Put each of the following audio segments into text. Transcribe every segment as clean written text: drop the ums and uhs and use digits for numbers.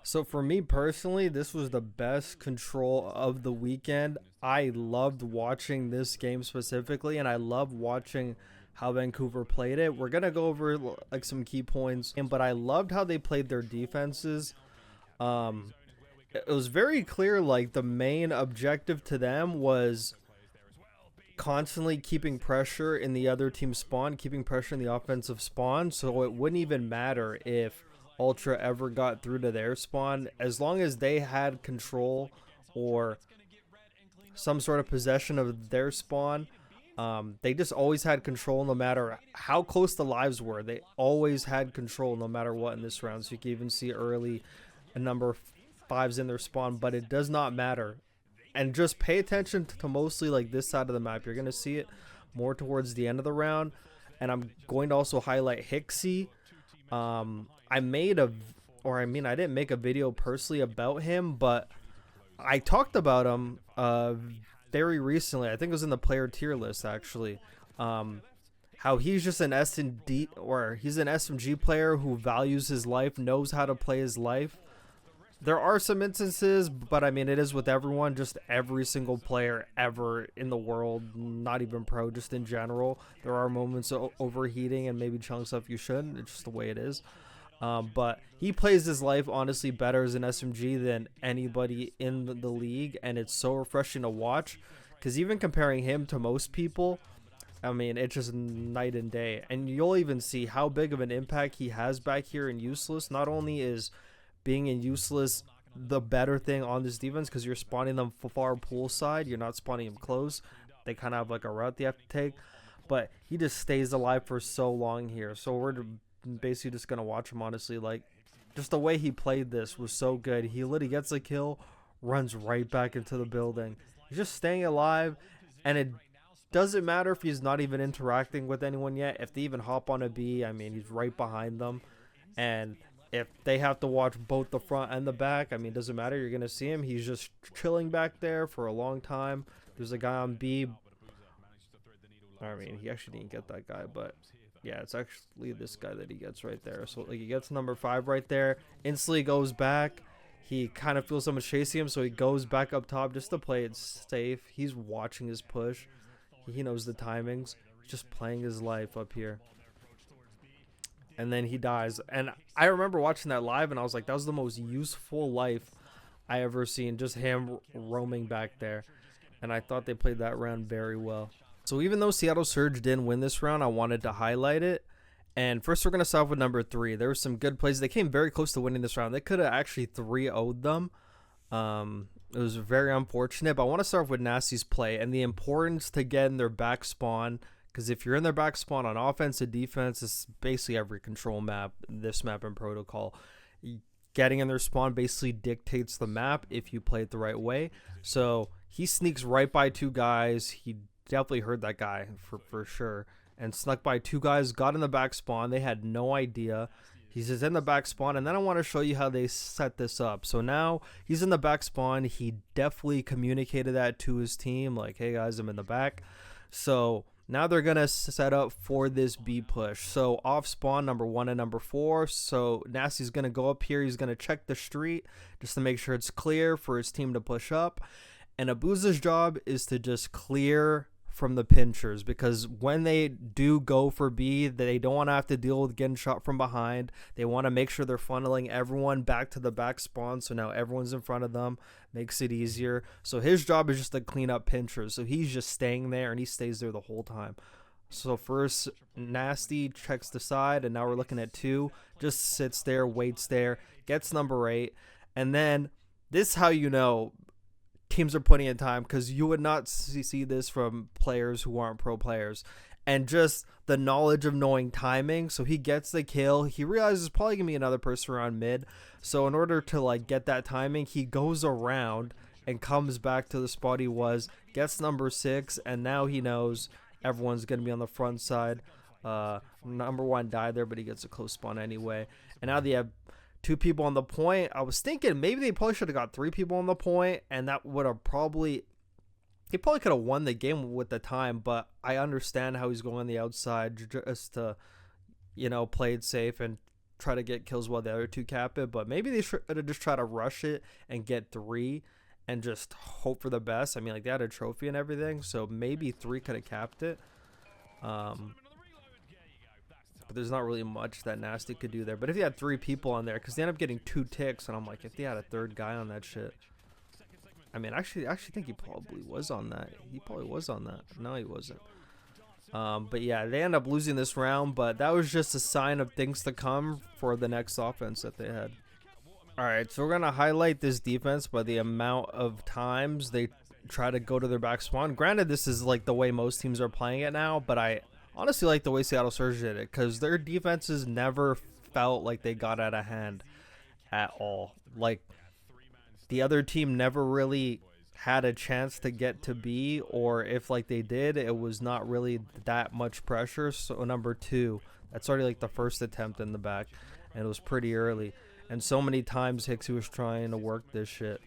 So for me personally, this was the best control of the weekend. I loved watching this game specifically, and I love watching how Vancouver played it. We're gonna go over like some key points, but I loved how they played their defenses. Um, it was very clear like the main objective to them was constantly keeping pressure in the other team's spawn, keeping pressure in the offensive spawn, so it wouldn't even matter if Ultra ever got through to their spawn. As long as they had control or some sort of possession of their spawn, they just always had control no matter how close the lives were. They always had control no matter what in this round. So you can even see early a number of fives in their spawn, but it does not matter. And just pay attention to mostly like this side of the map. You're going to see it more towards the end of the round. And I'm going to also highlight Hixie. I made a, or I mean, I didn't make a video personally about him, but I talked about him very recently. I think it was in the player tier list actually. Um, how he's just an S and D, or he's an SMG player who values his life, knows how to play his life. There are some instances, but I mean, it is with everyone, just every single player ever in the world, not even pro, just in general. There are moments of overheating and maybe chunks stuff you shouldn't. It's just the way it is. But he plays his life honestly better as an SMG than anybody in the league, and it's so refreshing to watch. Because even comparing him to most people, I mean, it's just night and day. And you'll even see how big of an impact he has back here in Useless. Not only is being in Useless the better thing on this defense, because you're spawning them far poolside, you're not spawning them close. They kind of have like a route they have to take. But he just stays alive for so long here. So we're basically just gonna watch him honestly. Like, just the way he played this was so good. He literally gets a kill, runs right back into the building. He's just staying alive, and it doesn't matter if he's not even interacting with anyone yet. If they even hop on a B, I mean, he's right behind them. And if they have to watch both the front and the back, I mean, it doesn't matter. You're gonna see him. He's just chilling back there for a long time. There's a guy on B. I mean, he actually didn't get that guy, but yeah, it's actually this guy that he gets right there. So like, he gets number 5 right there, instantly goes back. He kind of feels someone chasing him, so he goes back up top just to play it safe. He's watching his push. He knows the timings. He's just playing his life up here. And then he dies. And I remember watching that live, and I was like, that was the most useful life I ever seen. Just him roaming back there. And I thought they played that round very well. So even though Seattle Surge didn't win this round, I wanted to highlight it. And first, we're going to start with number 3. There were some good plays. They came very close to winning this round. They could have actually 3-0'd them. It was very unfortunate. But I want to start with Nasty's play and the importance to get in their back spawn. Because if you're in their back spawn on offense and defense, it's basically every control map, this map and protocol. Getting in their spawn basically dictates the map if you play it the right way. So he sneaks right by 2 guys. He definitely heard that guy for sure. And snuck by 2 guys, got in the back spawn. They had no idea. He's just in the back spawn. And then I want to show you how they set this up. So now he's in the back spawn. He definitely communicated that to his team. Like, hey guys, I'm in the back. So now they're going to set up for this B push. So off spawn number 1 and number 4. So Nasty's going to go up here. He's going to check the street just to make sure it's clear for his team to push up. And Abuza's job is to just clear from the pinchers, because when they do go for B, they don't want to have to deal with getting shot from behind. They want to make sure they're funneling everyone back to the back spawn, so now everyone's in front of them, makes it easier. So his job is just to clean up pinchers. So he's just staying there, and he stays there the whole time. So first, Nasty checks the side, and now we're looking at 2. Just sits there, waits there, gets number 8, and then this is how you know teams are putting in time, because you would not see this from players who aren't pro players. And just the knowledge of knowing timing. So he gets the kill. He realizes probably gonna be another person around mid. So in order to like get that timing, he goes around and comes back to the spot he was, gets number 6, and now he knows everyone's gonna be on the front side. Number 1 died there, but he gets a close spawn anyway. And now they have 2 people on the point. I was thinking maybe they probably should have got 3 people on the point, and that would have probably, he probably could have won the game with the time. But I understand how he's going on the outside just to, play it safe and try to get kills while the other 2 cap it, but maybe they should just try to rush it and get 3 and just hope for the best. I mean, like, they had a trophy and everything, so maybe 3 could have capped it. But there's not really much that Nasty could do there. But if he had 3 people on there, because they end up getting 2 ticks, and I'm like, if they had a 3rd guy on that shit. I mean, actually think he probably was on that. He probably was on that. No, he wasn't. But yeah, they end up losing this round, but that was just a sign of things to come for the next offense that they had. All right, so we're going to highlight this defense by the amount of times they try to go to their back spawn. Granted, this is like the way most teams are playing it now, but I honestly like the way Seattle Surge did it, because their defenses never felt like they got out of hand at all. Like, the other team never really had a chance to get to B, or if like they did, it was not really that much pressure. So number 2, that's already like the first attempt in the back, and it was pretty early, and so many times Hicksy was trying to work this shit.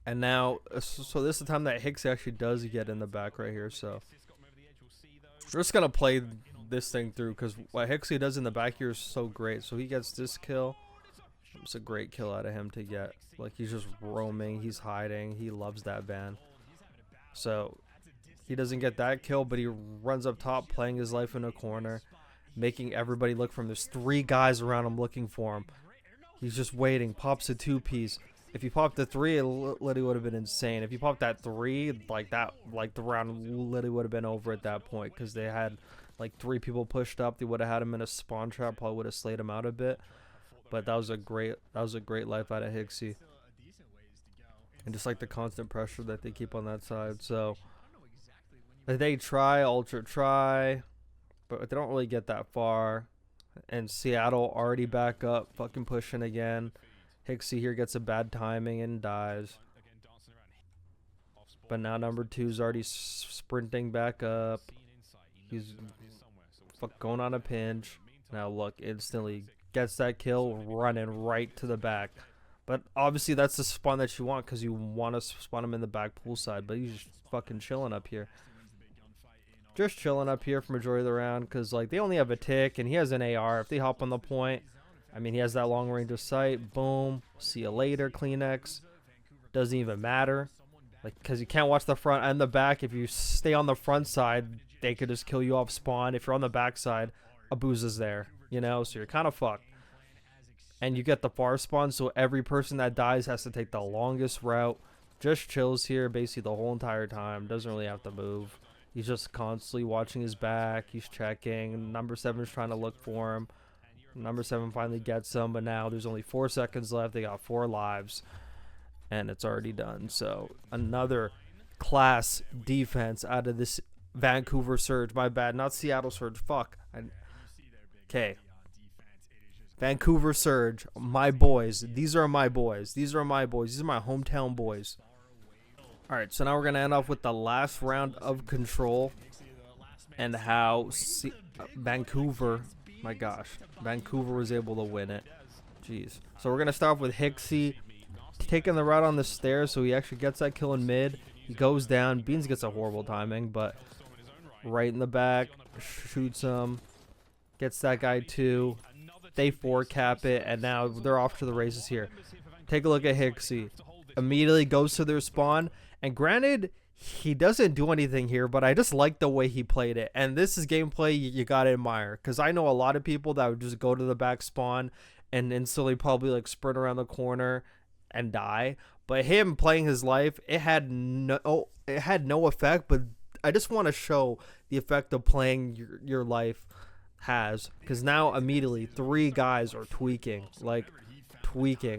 And now, so this is the time that Hicksy actually does get in the back right here. So we're just gonna play this thing through, because what Hicksy does in the back here is so great. So he gets this kill. It's a great kill out of him to get. Like, he's just roaming, he's hiding, he loves that ban. So he doesn't get that kill, but he runs up top, playing his life in a corner, making everybody look for him. There's 3 guys around him looking for him. He's just waiting. Pops a 2-piece. If he popped the 3, it literally would have been insane. If he popped that 3, like that, like the round literally would have been over at that point, because they had like 3 people pushed up. They would have had him in a spawn trap, probably would have slayed him out a bit. But that was a great life out of Hicksy. And just like the constant pressure that they keep on that side. So they try, Ultra try, but they don't really get that far. And Seattle already back up, fucking pushing again. Hicksy here gets a bad timing and dies. But now number 2's already sprinting back up. He's going on a pinch. Now look, instantly gets that kill, running right to the back. But obviously that's the spawn that you want, because you want to spawn him in the back pool side. But he's just fucking chilling up here. Just chilling up here for majority of the round, because like they only have a tick and he has an AR. If they hop on the point, I mean, he has that long range of sight. Boom. See you later, Kleenex. Doesn't even matter. Like, because you can't watch the front and the back. If you stay on the front side, they could just kill you off spawn. If you're on the back side, Abuza's there, you know, so you're kind of fucked. And you get the far spawn, so every person that dies has to take the longest route. Just chills here basically the whole entire time. Doesn't really have to move. He's just constantly watching his back. He's checking. Number 7 is trying to look for him. Number 7 finally gets him, but now there's only 4 seconds left. They got 4 lives, and it's already done. So another class defense out of this Vancouver Surge. My bad, not Seattle Surge. Fuck. Okay. Vancouver Surge, my boys. These are my boys. These are my boys. These are my hometown boys. All right, so now we're going to end off with the last round of Control and how Vancouver, my gosh, Vancouver was able to win it. Jeez. So we're going to start off with Hicksy taking the route on the stairs, so he actually gets that kill in mid. He goes down. Beans gets a horrible timing, but right in the back, shoots him, gets that guy too. They 4-cap it, and now they're off to the races here. Take a look at Hicksy. Immediately goes to their spawn, and granted, he doesn't do anything here, but I just like the way he played it. And this is gameplay you gotta admire, because I know a lot of people that would just go to the back spawn and instantly probably like sprint around the corner and die. But him playing his life, it had no effect. But I just want to show the effect of playing your life has, because now immediately 3 guys are tweaking.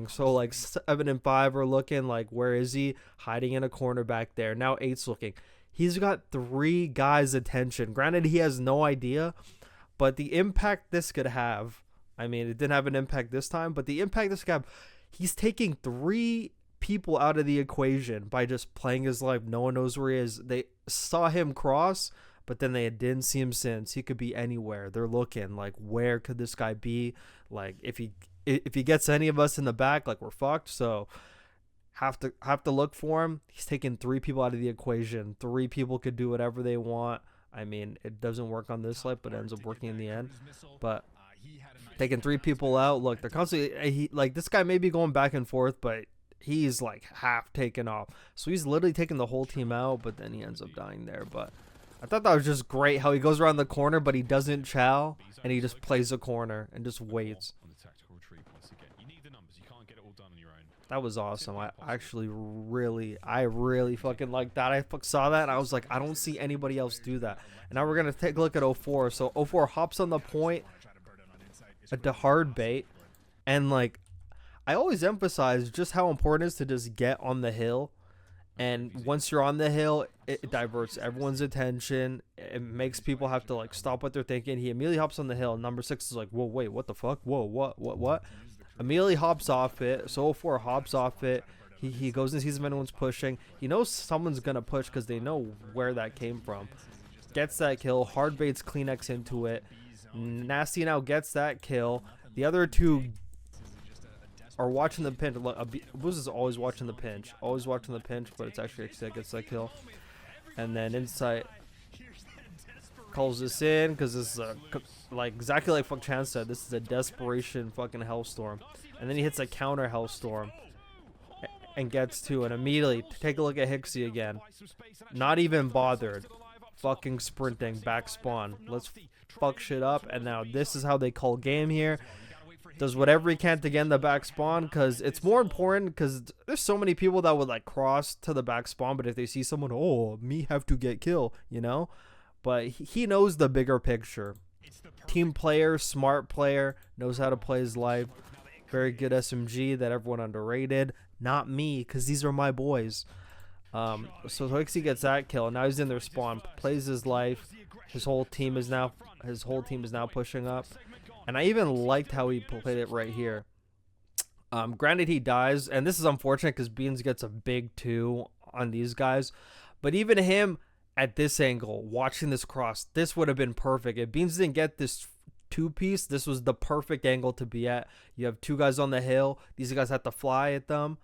So like 7 and 5 are looking like, where is he? Hiding in a corner back there. Now 8's looking. He's got 3 guys' attention. Granted, he has no idea, but the impact this could have, I mean, it didn't have an impact this time, but the impact this could have, he's taking 3 people out of the equation by just playing his life. No one knows where he is. They saw him cross, but then they didn't see him since. He could be anywhere. They're looking like, where could this guy be? Like, if he gets any of us in the back, like, we're fucked. So have to look for him. He's taking 3 people out of the equation. 3 people could do whatever they want. I mean, it doesn't work on this life, but it ends up working in the end. But taking 3 people out. Look, they're constantly like this guy may be going back and forth, but he's like half taken off. So he's literally taking the whole team out, but then he ends up dying there. But I thought that was just great how he goes around the corner, but he doesn't chow, and he just plays a corner and just waits. That was awesome. I really fucking like that. I saw that and I was like, I don't see anybody else do that. And now we're going to take a look at 04. So 04 hops on the point at the hard bait. And like, I always emphasize just how important it is to just get on the hill. And once you're on the hill, it diverts everyone's attention. It makes people have to like stop what they're thinking. He immediately hops on the hill. Number 6 is like, whoa, wait, what the fuck? Whoa, what? Immediately hops off it. So 04 hops off it. He goes and sees if anyone's pushing. He knows someone's going to push because they know where that came from. Gets that kill. Hard baits Kleenex into it. Nasty now gets that kill. The other 2 are watching the pinch. Booz is always watching the pinch. Always watching the pinch, but it's actually Exit gets that kill. And then Insight calls this in because this is like exactly like fuck Chan said, this is a desperation fucking hellstorm. And then he hits a counter hellstorm and gets 2, and immediately take a look at Hixie again, not even bothered, fucking sprinting back spawn. Let's fuck shit up. And now this is how they call game here. Does whatever he can to get in the back spawn, because it's more important, because there's so many people that would like cross to the back spawn, but if they see someone, oh, me have to get kill, you know. But he knows the bigger picture. Team player, smart player, knows how to play his life. Very good SMG that everyone underrated. Not me, because these are my boys. So Hixie gets that kill. Now he's in their spawn, plays his life. His whole team is now pushing up. And I even liked how he played it right here. Granted, he dies, and this is unfortunate because Beans gets a big 2 on these guys. But even him at this angle, watching this cross, this would have been perfect. If Beans didn't get this 2-piece, this was the perfect angle to be at. You have 2 guys on the hill. These guys have to fly at them.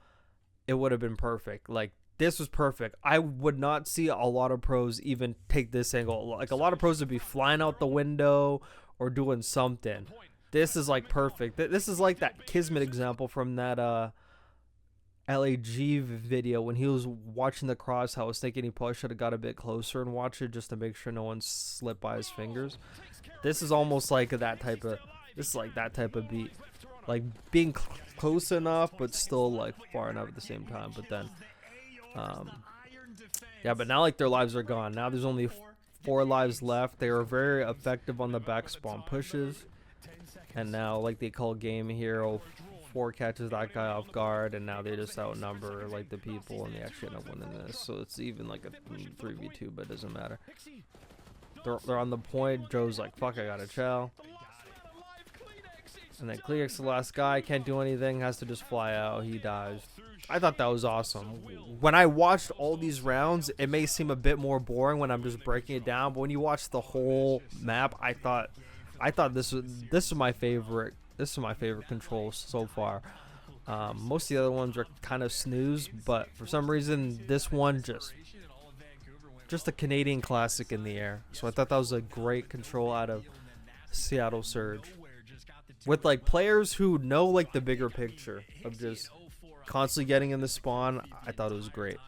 It would have been perfect. Like, this was perfect. I would not see a lot of pros even take this angle. Like, a lot of pros would be flying out the window or doing something. This is like perfect. This is like that Kismet example from that LAG video when he was watching the cross. I was thinking he probably should have got a bit closer and watched it just to make sure no one slipped by his fingers. This is almost like that type of beat, like being close enough but still like far enough at the same time. But then yeah, but now like their lives are gone. Now there's only 4 lives left. They were very effective on the back spawn pushes, and now like they call game here. 04 catches that guy off guard, and now they just outnumber like the people, and they actually end up winning this. So it's even like a 3v2, but it doesn't matter. They're on the point. Joe's like, fuck, I gotta chow. And then Kleenex, the last guy, can't do anything, has to just fly out. He dies. I thought that was awesome. When I watched all these rounds, it may seem a bit more boring when I'm just breaking it down, but when you watch the whole map, I thought this was my favorite. This is my favorite control so far. Most of the other ones are kind of snooze, but for some reason this one just a Canadian classic in the air. So I thought that was a great control out of Seattle Surge, with like players who know like the bigger picture of just constantly getting in the spawn. I thought it was great.